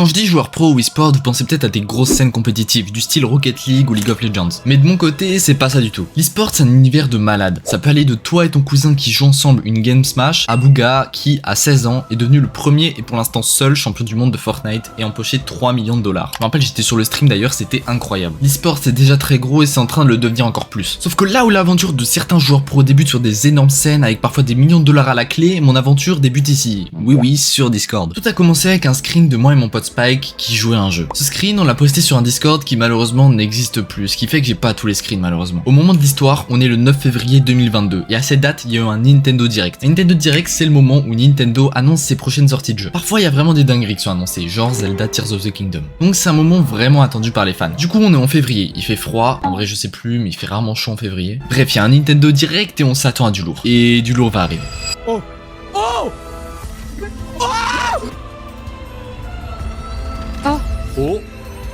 Quand je dis joueur pro ou e-sport, vous pensez peut-être à des grosses scènes compétitives du style Rocket League ou League of Legends. Mais de mon côté, c'est pas ça du tout. L'e-sport, c'est un univers de malade. Ça peut aller de toi et ton cousin qui jouent ensemble une game smash à Bouga qui, à 16 ans, est devenu le premier et pour l'instant seul champion du monde de Fortnite et a empoché 3 millions de dollars. Je me rappelle, j'étais sur le stream d'ailleurs, c'était incroyable. L'e-sport, c'est déjà très gros et c'est en train de le devenir encore plus. Sauf que là où l'aventure de certains joueurs pro débute sur des énormes scènes avec parfois des millions de dollars à la clé, mon aventure débute ici. Oui, sur Discord. Tout a commencé avec un screen de moi et mon pote Spike qui jouait à un jeu. Ce screen, on l'a posté sur un Discord qui malheureusement n'existe plus, ce qui fait que j'ai pas tous les screens malheureusement. Au moment de l'histoire, on est le 9 février 2022 et à cette date, il y a eu un Nintendo Direct. Un Nintendo Direct, c'est le moment où Nintendo annonce ses prochaines sorties de jeux. Parfois, il y a vraiment des dingueries qui sont annoncées, genre Zelda Tears of the Kingdom. Donc c'est un moment vraiment attendu par les fans. Du coup, on est en février, il fait froid, en vrai je sais plus, mais il fait rarement chaud en février. Bref, il y a un Nintendo Direct et on s'attend à du lourd. Et du lourd va arriver. Oh!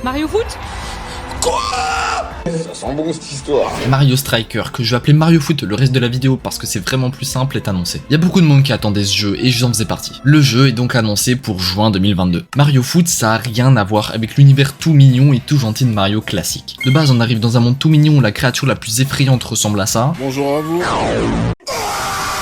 Mario Foot? Ça sent bon cette histoire. Mario Striker, que je vais appeler Mario Foot le reste de la vidéo parce que c'est vraiment plus simple, est annoncé. Il y a beaucoup de monde qui attendait ce jeu et j'en faisais partie. Le jeu est donc annoncé pour juin 2022. Mario Foot, ça a rien à voir avec l'univers tout mignon et tout gentil de Mario classique. De base, on arrive dans un monde tout mignon où la créature la plus effrayante ressemble à ça. Bonjour à vous.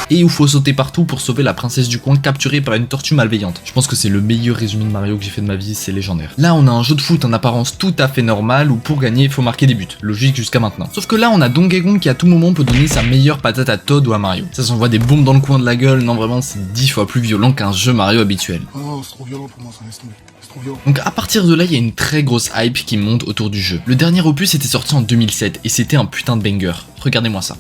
Et où faut sauter partout pour sauver la princesse du coin capturée par une tortue malveillante. Je pense que c'est le meilleur résumé de Mario que j'ai fait de ma vie, c'est légendaire. Là on a un jeu de foot en apparence tout à fait normal où pour gagner il faut marquer des buts, logique jusqu'à maintenant. Sauf que là on a Donkey Kong qui à tout moment peut donner sa meilleure patate à Toad ou à Mario. Ça s'envoie des bombes dans le coin de la gueule, non vraiment c'est 10 fois plus violent qu'un jeu Mario habituel. Oh, c'est trop violent pour moi, ça laisse tomber. C'est trop violent. Donc à partir de là il y a une très grosse hype qui monte autour du jeu. Le dernier opus était sorti en 2007 et c'était un putain de banger. Regardez-moi ça.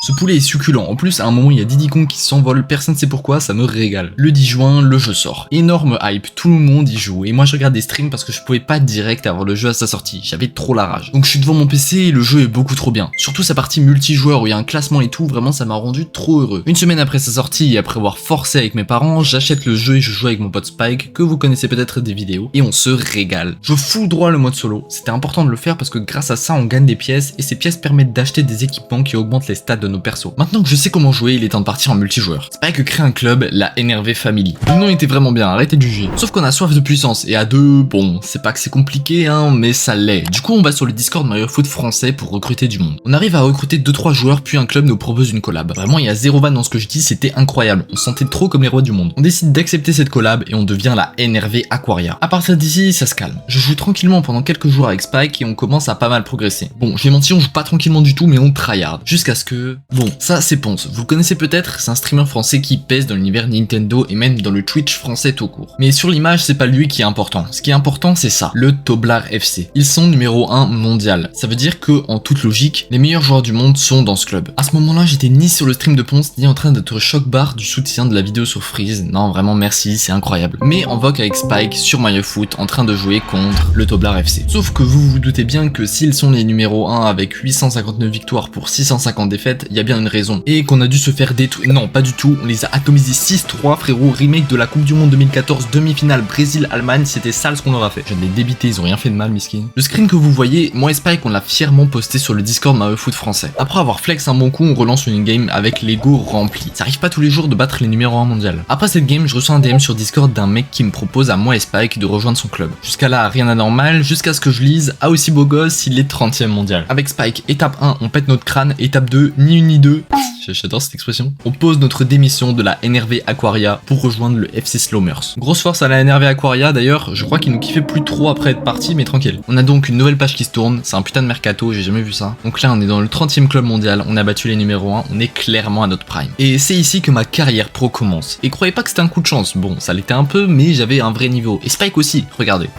Ce poulet est succulent, en plus à un moment il y a Diddy Kong qui s'envole, personne ne sait pourquoi, ça me régale. Le 10 juin, le jeu sort. Énorme hype, tout le monde y joue, et moi je regarde des streams parce que je pouvais pas direct avoir le jeu à sa sortie, j'avais trop la rage. Donc je suis devant mon PC et le jeu est beaucoup trop bien. Surtout sa partie multijoueur où il y a un classement et tout, vraiment ça m'a rendu trop heureux. Une semaine après sa sortie et après avoir forcé avec mes parents, j'achète le jeu et je joue avec mon pote Spike, que vous connaissez peut-être des vidéos, et on se régale. Je fous droit le mode solo, c'était important de le faire parce que grâce à ça on gagne des pièces, et ces pièces permettent d'acheter des équipements qui augmentent les stats de nos persos. Maintenant que je sais comment jouer, il est temps de partir en multijoueur. Spike crée un club, la NRV Family. Le nom était vraiment bien, arrêtez de juger. Sauf qu'on a soif de puissance, et à deux, bon, c'est pas que c'est compliqué, hein, mais ça l'est. Du coup, on va sur le Discord Mario Foot français pour recruter du monde. On arrive à recruter 2-3 joueurs, puis un club nous propose une collab. Vraiment, il y a zéro vanne dans ce que je dis, c'était incroyable. On se sentait trop comme les rois du monde. On décide d'accepter cette collab et on devient la NRV Aquaria. À partir d'ici, ça se calme. Je joue tranquillement pendant quelques jours avec Spike et on commence à pas mal progresser. Bon, je vais mentir, on joue pas tranquillement du tout, mais on tryhard. Jusqu'à ce que... Bon, ça c'est Ponce. Vous le connaissez peut-être, c'est un streamer français qui pèse dans l'univers Nintendo et même dans le Twitch français tout court. Mais sur l'image, c'est pas lui qui est important. Ce qui est important, c'est ça, le Toblar FC. Ils sont numéro 1 mondial. Ça veut dire que, en toute logique, les meilleurs joueurs du monde sont dans ce club. À ce moment-là, j'étais ni sur le stream de Ponce, ni en train d'être choc-barre du soutien de la vidéo sur Freeze. Non, vraiment merci, c'est incroyable. Mais en vogue avec Spike sur Mario Foot en train de jouer contre le Toblar FC. Sauf que vous vous doutez bien que s'ils sont les numéro 1 avec 859 victoires pour 650 défaites, il y a bien une raison. Et qu'on a dû se faire détruire. Non, pas du tout, on les a atomisés 6-3, frérot. Remake de la Coupe du Monde 2014, demi-finale Brésil-Allemagne, c'était sale ce qu'on leur a fait. Je viens de les débiter, ils ont rien fait de mal, miskin. Le screen que vous voyez, moi et Spike, on l'a fièrement posté sur le Discord Mario Foot français. Après avoir flex un bon coup, on relance une game avec l'ego rempli. Ça arrive pas tous les jours de battre les numéros 1 mondial. Après cette game, je reçois un DM sur Discord d'un mec qui me propose à moi et Spike de rejoindre son club. Jusqu'à là, rien d'anormal, jusqu'à ce que je lise, ah aussi beau gosse, il est 30e mondial. Avec Spike, étape 1, on pète notre crâne, étape 2, ni une ni deux. J'adore cette expression. On pose notre démission de la NRV Aquaria pour rejoindre le FC Slowmers. Grosse force à la NRV Aquaria d'ailleurs, je crois qu'ils nous kiffaient plus trop après être partis, mais tranquille. On a donc une nouvelle page qui se tourne, c'est un putain de mercato, j'ai jamais vu ça. Donc là on est dans le 30e club mondial, on a battu les numéros 1, on est clairement à notre prime. Et c'est ici que ma carrière pro commence. Et croyez pas que c'était un coup de chance, bon ça l'était un peu, mais j'avais un vrai niveau. Et Spike aussi, regardez.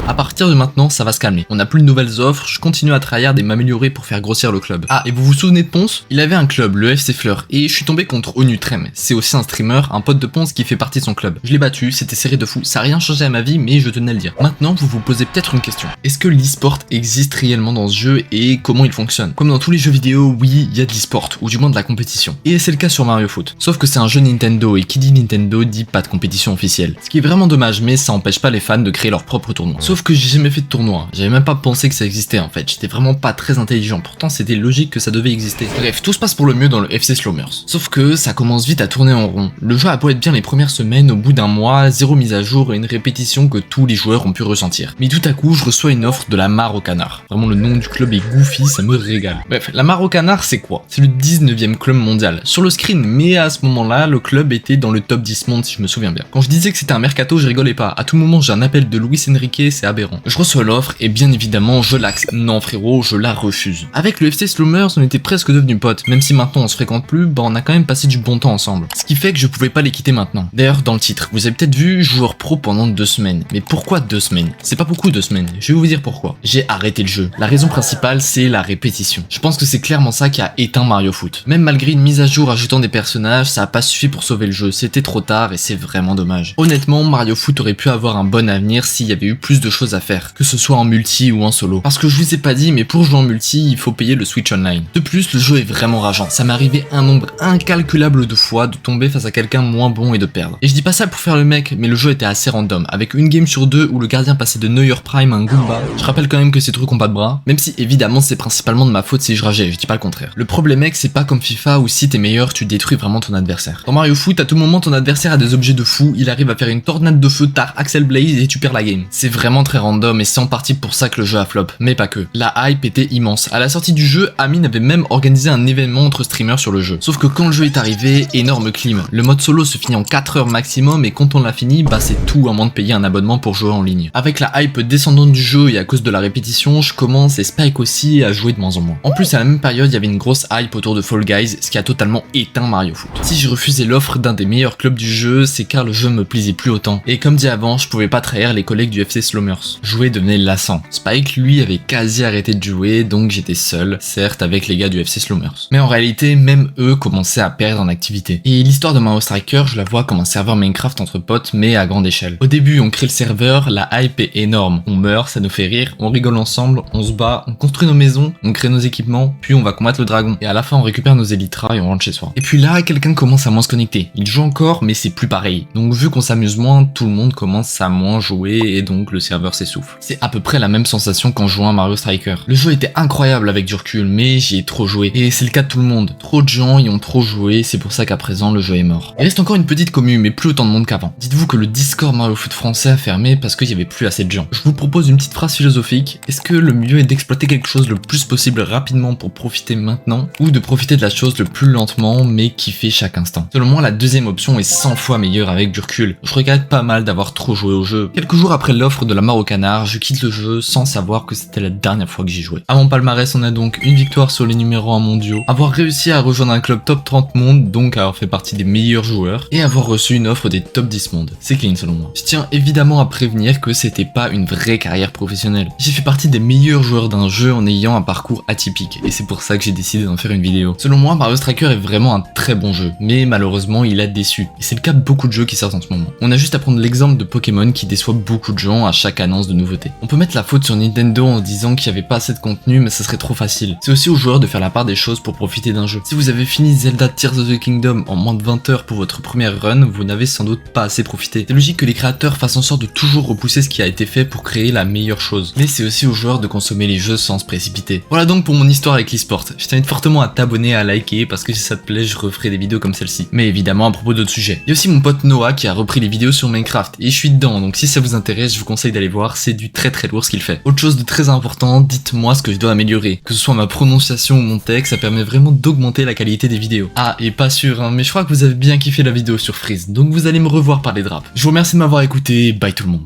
À partir de maintenant, ça va se calmer. On n'a plus de nouvelles offres, je continue à tryhard et m'améliorer pour faire grossir le club. Ah, et vous vous souvenez de Ponce? Il avait un club, le FC Fleur, et je suis tombé contre Onutrem. C'est aussi un streamer, un pote de Ponce qui fait partie de son club. Je l'ai battu, c'était serré de fou, ça a rien changé à ma vie, mais je tenais à le dire. Maintenant, vous vous posez peut-être une question. Est-ce que l'e-sport existe réellement dans ce jeu et comment il fonctionne? Comme dans tous les jeux vidéo, oui, il y a de l'e-sport, ou du moins de la compétition. Et c'est le cas sur Mario Foot. Sauf que c'est un jeu Nintendo, et qui dit Nintendo dit pas de compétition officielle. Ce qui est vraiment dommage, mais ça empêche pas les fans de créer leur propre tournoi. Sauf que j'ai jamais fait de tournoi, j'avais même pas pensé que ça existait en fait, j'étais vraiment pas très intelligent, pourtant c'était logique que ça devait exister. Bref, tout se passe pour le mieux dans le FC Slowmers. Sauf que ça commence vite à tourner en rond. Le jeu a beau être bien les premières semaines, au bout d'un mois, 0 mise à jour et une répétition que tous les joueurs ont pu ressentir. Mais tout à coup, je reçois une offre de la Mare au Canard. Vraiment le nom du club est goofy, ça me régale. Bref, la Mare au Canard c'est quoi? C'est le 19e club mondial sur le screen, mais à ce moment-là, le club était dans le top 10 monde si je me souviens bien. Quand je disais que c'était un mercato, je rigolais pas. À tout moment, j'ai un appel de Luis Enrique, c'est aberrant. Je reçois l'offre et bien évidemment, je l'accepte. Non frérot, je la refuse. Avec le FC Slowmers, on était presque devenus potes. Même si maintenant on se fréquente plus, bah on a quand même passé du bon temps ensemble. Ce qui fait que je pouvais pas les quitter maintenant. D'ailleurs, dans le titre, vous avez peut-être vu joueur pro pendant 2 semaines. Mais pourquoi 2 semaines? C'est pas beaucoup 2 semaines. Je vais vous dire pourquoi. J'ai arrêté le jeu. La raison principale, c'est la répétition. Je pense que c'est clairement ça qui a éteint Mario Foot. Même malgré une mise à jour ajoutant des personnages, ça a pas suffi pour sauver le jeu. C'était trop tard et c'est vraiment dommage. Honnêtement, Mario Foot aurait pu avoir un bon avenir s'il y avait eu plus de choses à faire, que ce soit en multi ou en solo. Parce que je vous ai pas dit, mais pour jouer en multi, il faut payer le Switch Online. De plus, le jeu est vraiment rageant. Ça m'est arrivé un nombre incalculable de fois de tomber face à quelqu'un moins bon et de perdre. Et je dis pas ça pour faire le mec, mais le jeu était assez random, avec une game sur 2 où le gardien passait de Neuer Prime à un Goomba. Je rappelle quand même que ces trucs ont pas de bras, même si évidemment c'est principalement de ma faute si je rageais, je dis pas le contraire. Le problème mec, c'est pas comme FIFA où si t'es meilleur, tu détruis vraiment ton adversaire. Dans Mario Foot, à tout moment ton adversaire a des objets de fou, il arrive à faire une tornade de feu, tar Axel Blaze et tu perds la game. C'est vraiment très random et c'est en partie pour ça que le jeu a flop, mais pas que. La hype était immense. À la sortie du jeu, Amine avait même organisé un événement entre streamers sur le jeu. Sauf que quand le jeu est arrivé, énorme clim. Le mode solo se finit en 4 heures maximum et quand on l'a fini, bah c'est tout à moins de payer un abonnement pour jouer en ligne. Avec la hype descendante du jeu et à cause de la répétition, je commence et Spike aussi à jouer de moins en moins. En plus à la même période, il y avait une grosse hype autour de Fall Guys, ce qui a totalement éteint Mario Foot. Si j'ai refusé l'offre d'un des meilleurs clubs du jeu, c'est car le jeu me plaisait plus autant. Et comme dit avant, je pouvais pas trahir les collègues du FC Slowmers. Jouer devenait lassant. Spike lui avait quasi arrêté de jouer, donc j'étais seul, certes avec les gars du FC Slowmers. Mais en réalité, même eux commençaient à perdre en activité. Et l'histoire de Mario Striker, je la vois comme un serveur Minecraft entre potes, mais à grande échelle. Au début, on crée le serveur, la hype est énorme. On meurt, ça nous fait rire, on rigole ensemble, on se bat, on construit nos maisons, on crée nos équipements, puis on va combattre le dragon. Et à la fin, on récupère nos élytras et on rentre chez soi. Et puis là, quelqu'un commence à moins se connecter. Il joue encore, mais c'est plus pareil. Donc vu qu'on s'amuse moins, tout le monde commence à moins jouer et donc le serveur s'essouffle. C'est à peu près la même sensation qu'en jouant à Mario Striker. Le jeu était incroyable avec du recul, mais j'y ai trop joué. Et c'est le cas de tout le monde. Trop de gens y ont trop joué, c'est pour ça qu'à présent le jeu est mort. Il reste encore une petite commune, mais plus autant de monde qu'avant. Dites-vous que le Discord Mario Foot français a fermé parce qu'il y avait plus assez de gens. Je vous propose une petite phrase philosophique. Est-ce que le mieux est d'exploiter quelque chose le plus possible rapidement pour profiter maintenant, ou de profiter de la chose le plus lentement mais kiffer chaque instant? Selon moi, la deuxième option est 100 fois meilleure avec du recul. Je regrette pas mal d'avoir trop joué au jeu. Quelques jours après l'offre de la Mare au Canard, je quitte le jeu sans savoir que c'était la dernière fois que j'y jouais. À mon palmarès, on a donc une victoire sur les numéros 1 mondiaux, avoir réussi à rejoindre un club top 30 monde, donc avoir fait partie des meilleurs joueurs, et avoir reçu une offre des top 10 monde. C'est clean selon moi. Je tiens évidemment à prévenir que c'était pas une vraie carrière professionnelle. J'ai fait partie des meilleurs joueurs d'un jeu en ayant un parcours atypique, et c'est pour ça que j'ai décidé d'en faire une vidéo. Selon moi, Mario Striker est vraiment un très bon jeu, mais malheureusement il a déçu, et c'est le cas de beaucoup de jeux qui sortent en ce moment. On a juste à prendre l'exemple de Pokémon qui déçoit beaucoup de gens à chaque annonce de nouveauté. On peut mettre la faute sur Nintendo en disant qu'il n'y avait pas assez de contenu, mais ça serait trop facile. C'est aussi aux joueurs de faire la part des choses pour profiter d'un jeu. Si vous avez fini Zelda Tears of the Kingdom en moins de 20 heures pour votre première run, vous n'avez sans doute pas assez profité. C'est logique que les créateurs fassent en sorte de toujours repousser ce qui a été fait pour créer la meilleure chose. Mais c'est aussi aux joueurs de consommer les jeux sans se précipiter. Voilà donc pour mon histoire avec l'e-sport. Je t'invite fortement à t'abonner, à liker, parce que si ça te plaît, je referai des vidéos comme celle-ci. Mais évidemment à propos d'autres sujets. Il y a aussi mon pote Noah qui a repris les vidéos sur Minecraft, et je suis dedans, donc si ça vous intéresse, je vous conseille d'aller voir, c'est du très lourd ce qu'il fait. Autre chose de très important, dites-moi ce que je dois améliorer. Que ce soit ma prononciation ou mon texte, ça permet vraiment d'augmenter la qualité des vidéos. Ah, et pas sûr, hein, mais je crois que vous avez bien kiffé la vidéo sur Freeze, donc vous allez me revoir parler de rap. Je vous remercie de m'avoir écouté, bye tout le monde.